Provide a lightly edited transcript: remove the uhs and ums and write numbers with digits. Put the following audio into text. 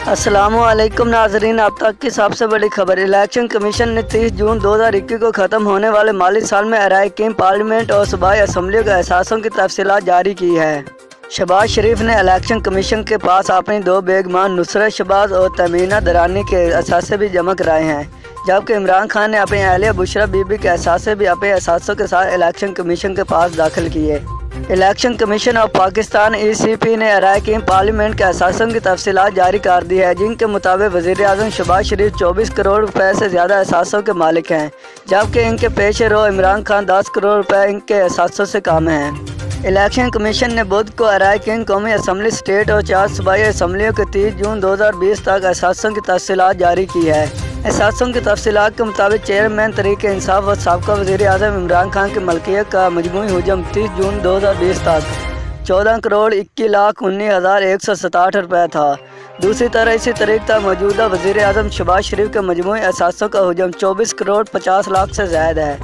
السلام علیکم ناظرین، اب تک کی سب سے بڑی خبر۔ الیکشن کمیشن نے 30 جون 2021 کو ختم ہونے والے مالی سال میں اراکین پارلیمنٹ اور صوبائی اسمبلیوں کے اثاثوں کی تفصیلات جاری کی ہے۔ شہباز شریف نے الیکشن کمیشن کے پاس اپنی دو بیگمان نصرت شہباز اور تمینہ درانی کے اثاثے بھی جمع کرائے ہیں، جبکہ عمران خان نے اپنی اہلیہ بشرا بی بی کے اثاثے بھی اپنے اثاثوں کے ساتھ الیکشن کمیشن کے پاس داخل کیے۔ Election commission of Pakistan (ECP) نے اراکین پارلیمنٹ کے اثاثوں کی تفصیلات جاری کر دی ہے، جن کے مطابق وزیر اعظم شہباز شریف 24 کروڑ روپے سے زیادہ اثاثوں کے مالک ہیں، جبکہ ان کے پیش رو عمران خان 10 کروڑ روپے ان کے اثاثوں سے کم ہیں۔ الیکشن کمیشن نے بدھ کو اراکین قومی اسمبلی اسٹیٹ اور 4 صوبائی اسمبلیوں کے 30 جون 2020 تک اثاثوں کی تفصیلات جاری کی ہے۔ اثاثوں کی تفصیلات کے مطابق چیئرمین تحریک انصاف و سابقہ وزیر اعظم عمران خان کی ملکیت کا مجموعی حجم 30 جون 2020 تک 14 کروڑ 21,19,167 روپے تھا۔ دوسری طرح اسی تاریخ تک موجودہ وزیر اعظم شہباز شریف کے مجموعی اثاثوں کا حجم 24 کروڑ 50 لاکھ سے زائد ہے۔